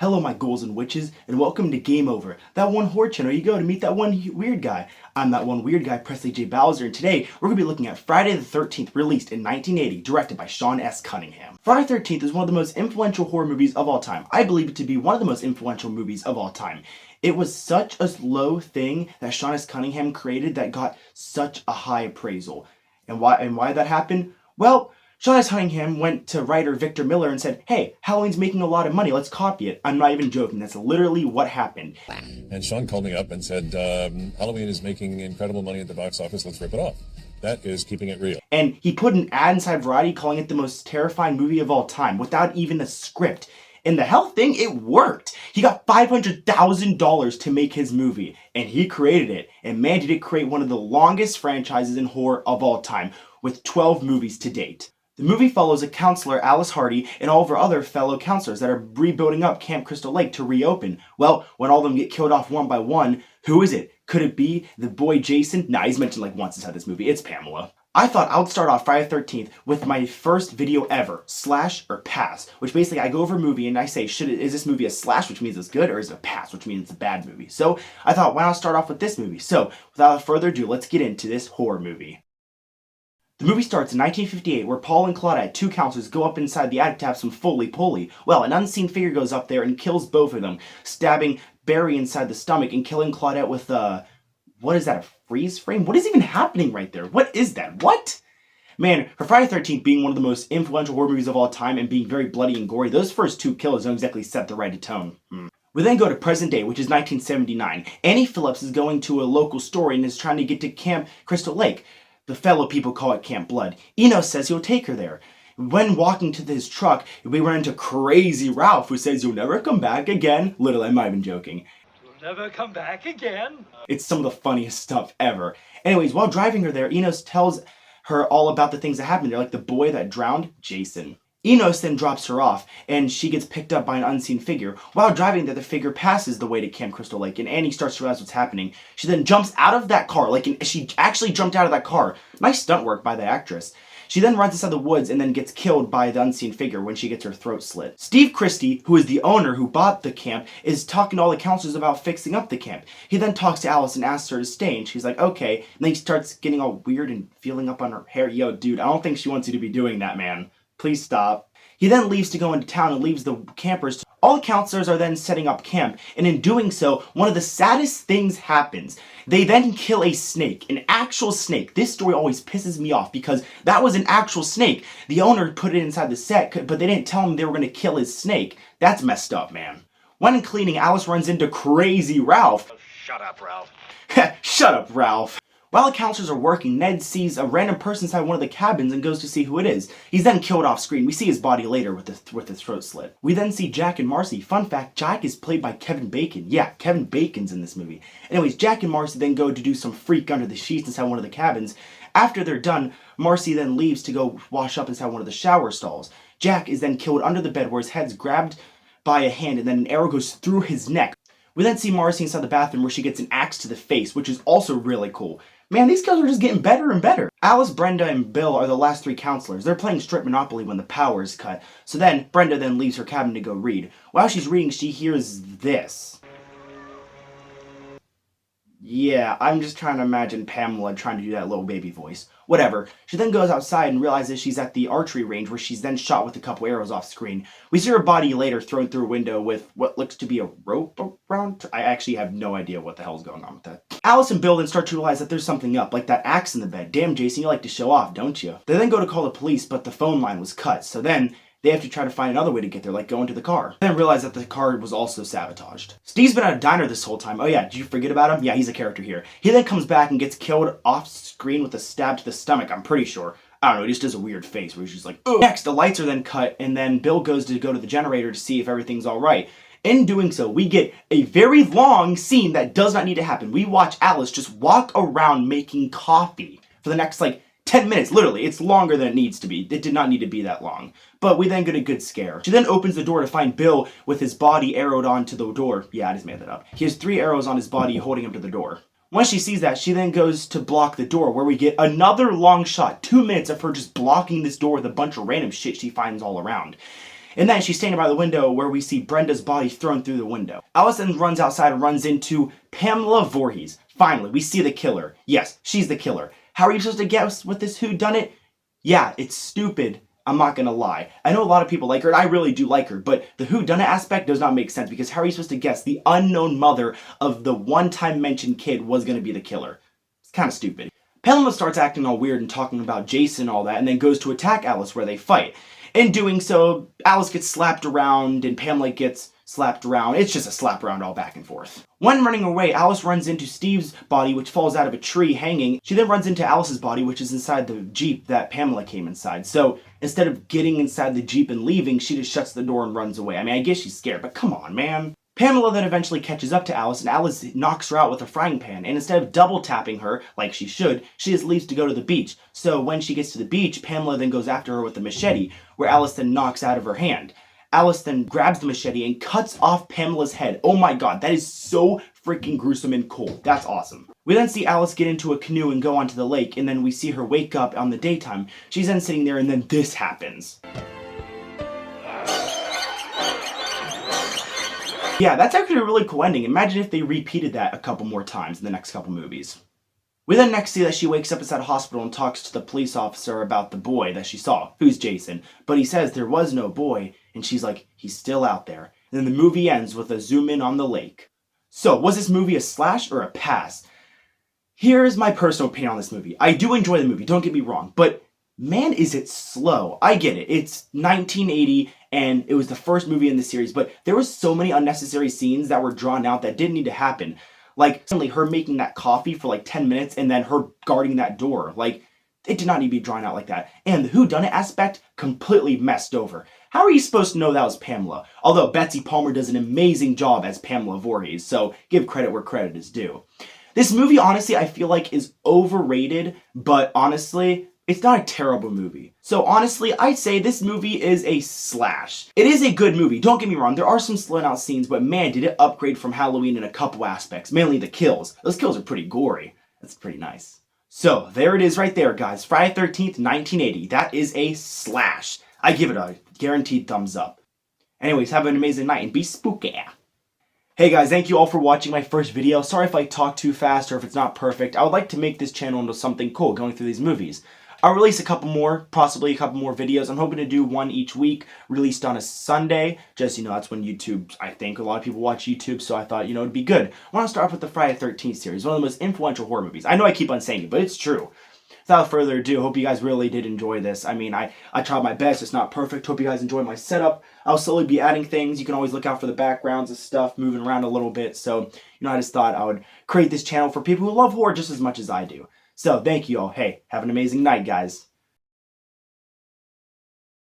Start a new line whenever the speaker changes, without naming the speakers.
Hello my ghouls and witches, and welcome to Game Over, that one horror channel you go to meet that one weird guy. I'm that one weird guy, Presley J. Bowser, and today we're going to be looking at Friday the 13th, released in 1980, directed by Sean S. Cunningham. Friday the 13th is one of the most influential horror movies of all time. I believe it to be one of the most influential movies of all time. It was such a low thing that Sean S. Cunningham created that got such a high appraisal. And why that happened? Well, Sean S. Cunningham went to writer Victor Miller and said, hey, Halloween's making a lot of money, let's copy it. I'm not even joking, that's literally what happened.
And Sean called me up and said, Halloween is making incredible money at the box office, let's rip it off. That is keeping it real.
And he put an ad inside Variety calling it the most terrifying movie of all time, without even a script. And the hell thing, it worked. He got $500,000 to make his movie, and he created it. And man, did it create one of the longest franchises in horror of all time, with 12 movies to date. The movie follows a counselor, Alice Hardy, and all of her other fellow counselors that are rebuilding up Camp Crystal Lake to reopen. Well, when all of them get killed off one by one, who is it? Could it be the boy Jason? Nah, he's mentioned like once inside this movie. It's Pamela. I thought I would start off Friday the 13th with my first video ever, slash or pass, which basically I go over a movie and I say, is this movie a slash, which means it's good, or is it a pass, which means it's a bad movie? So I thought, why not start off with this movie? So without further ado, let's get into this horror movie. The movie starts in 1958, where Paul and Claudette, two counselors, go up inside the attic to have some Foley-Poley. Well, an unseen figure goes up there and kills both of them, stabbing Barry inside the stomach and killing Claudette with what is that, a freeze frame? What is even happening right there? What is that? What? Man, for Friday the 13th being one of the most influential horror movies of all time and being very bloody and gory, those first two kills don't exactly set the right tone. We then go to present day, which is 1979. Annie Phillips is going to a local store and is trying to get to Camp Crystal Lake. The fellow people call it Camp Blood. Enos says he'll take her there. When walking to his truck, we run into Crazy Ralph, who says, you'll never come back again. Literally, I'm not even joking.
You'll never come back again.
It's some of the funniest stuff ever. Anyways, while driving her there, Enos tells her all about the things that happened there, like the boy that drowned, Jason. Enos then drops her off, and she gets picked up by an unseen figure. While driving there, the figure passes the way to Camp Crystal Lake, and Annie starts to realize what's happening. She then jumps out of that car, she actually jumped out of that car. Nice stunt work by the actress. She then runs inside the woods and then gets killed by the unseen figure when she gets her throat slit. Steve Christie, who is the owner who bought the camp, is talking to all the counselors about fixing up the camp. He then talks to Alice and asks her to stay, and she's like, okay. And then he starts getting all weird and feeling up on her hair. Yo, dude, I don't think she wants you to be doing that, man. Please stop. He then leaves to go into town and leaves the campers. All the counselors are then setting up camp, and in doing so, one of the saddest things happens. They then kill a snake, an actual snake. This story always pisses me off because that was an actual snake. The owner put it inside the set, but they didn't tell him they were going to kill his snake. That's messed up, man. When cleaning, Alice runs into Crazy Ralph.
Oh, shut up, Ralph.
Shut up, Ralph. While the counselors are working, Ned sees a random person inside one of the cabins and goes to see who it is. He's then killed off screen. We see his body later with his throat slit. We then see Jack and Marcy. Fun fact, Jack is played by Kevin Bacon. Yeah, Kevin Bacon's in this movie. Anyways, Jack and Marcy then go to do some freak under the sheets inside one of the cabins. After they're done, Marcy then leaves to go wash up inside one of the shower stalls. Jack is then killed under the bed where his head's grabbed by a hand and then an arrow goes through his neck. We then see Marcy inside the bathroom where she gets an axe to the face, which is also really cool. Man, these guys are just getting better and better. Alice, Brenda, and Bill are the last three counselors. They're playing strip Monopoly when the power is cut. So then, Brenda then leaves her cabin to go read. While she's reading, she hears this. Yeah, I'm just trying to imagine Pamela trying to do that little baby voice. Whatever. She then goes outside and realizes she's at the archery range where she's then shot with a couple arrows off screen. We see her body later thrown through a window with what looks to be a rope around. I actually have no idea what the hell's going on with that. Alice and Bill then start to realize that there's something up, like that axe in the bed. Damn, Jason, you like to show off, don't you? They then go to call the police, but the phone line was cut, so then they have to try to find another way to get there, like go into the car. Then realize that the car was also sabotaged. Steve's been at a diner this whole time. Oh yeah, did you forget about him? Yeah, he's a character here. He then comes back and gets killed off screen with a stab to the stomach, I'm pretty sure. I don't know, he just does a weird face where he's just like, ugh. Next, the lights are then cut, and then Bill goes to the generator to see if everything's alright. In doing so, we get a very long scene that does not need to happen. We watch Alice just walk around making coffee for the next, 10 minutes, literally. It's longer than it needs to be. It did not need to be that long. But we then get a good scare. She then opens the door to find Bill with his body arrowed onto the door. Yeah, I just made that up. He has 3 arrows on his body holding him to the door. Once she sees that, she then goes to block the door, where we get another long shot. 2 minutes of her just blocking this door with a bunch of random shit she finds all around. And then she's standing by the window where we see Brenda's body thrown through the window. Alice then runs outside and runs into Pamela Voorhees. Finally, we see the killer. Yes, she's the killer. How are you supposed to guess what this whodunit? Yeah, it's stupid. I'm not gonna lie. I know a lot of people like her, and I really do like her, but the whodunit aspect does not make sense because how are you supposed to guess the unknown mother of the one-time mentioned kid was gonna be the killer? It's kind of stupid. Pamela starts acting all weird and talking about Jason and all that, and then goes to attack Alice where they fight. In doing so, Alice gets slapped around and Pamela gets slapped around. It's just a slap around all back and forth. When running away, Alice runs into Steve's body, which falls out of a tree hanging. She then runs into Alice's body, which is inside the Jeep that Pamela came inside. So instead of getting inside the Jeep and leaving, she just shuts the door and runs away. I mean, I guess she's scared, but come on, man. Pamela then eventually catches up to Alice, and Alice knocks her out with a frying pan, and instead of double tapping her, like she should, she just leaves to go to the beach. So when she gets to the beach, Pamela then goes after her with a machete, where Alice then knocks out of her hand. Alice then grabs the machete and cuts off Pamela's head. Oh my god, that is so freaking gruesome and cool. That's awesome. We then see Alice get into a canoe and go onto the lake, and then we see her wake up on the daytime. She's then sitting there, and then this happens. Yeah, that's actually a really cool ending. Imagine if they repeated that a couple more times in the next couple movies. We then next see that she wakes up inside a hospital and talks to the police officer about the boy that she saw, who's Jason. But he says there was no boy, and she's like, he's still out there. And then the movie ends with a zoom in on the lake. So, was this movie a slash or a pass? Here's my personal opinion on this movie. I do enjoy the movie, don't get me wrong, but man, is it slow. I get it. It's 1980, and it was the first movie in the series, but there were so many unnecessary scenes that were drawn out that didn't need to happen. Like, suddenly her making that coffee for like 10 minutes, and then her guarding that door. Like, it did not need to be drawn out like that. And the whodunit aspect, completely messed over. How are you supposed to know that was Pamela? Although Betsy Palmer does an amazing job as Pamela Voorhees, so give credit where credit is due. This movie, honestly, I feel like is overrated, but honestly, it's not a terrible movie. So honestly, I'd say this movie is a slash. It is a good movie, don't get me wrong. There are some slow out scenes, but man, did it upgrade from Halloween in a couple aspects. Mainly the kills. Those kills are pretty gory. That's pretty nice. So, there it is right there, guys. Friday 13th, 1980. That is a slash. I give it a guaranteed thumbs up. Anyways, have an amazing night and be spooky. Hey guys, thank you all for watching my first video. Sorry if I talk too fast or if it's not perfect. I would like to make this channel into something cool going through these movies. I'll release a couple more, possibly a couple more videos. I'm hoping to do one each week, released on a Sunday. Just, that's when YouTube, I think a lot of people watch YouTube, so I thought, it'd be good. I want to start off with the Friday the 13th series, one of the most influential horror movies. I know I keep on saying it, but it's true. Without further ado, hope you guys really did enjoy this. I mean, I tried my best. It's not perfect. Hope you guys enjoy my setup. I'll slowly be adding things. You can always look out for the backgrounds and stuff, moving around a little bit. So, I just thought I would create this channel for people who love horror just as much as I do. So, thank you all. Hey, have an amazing night, guys.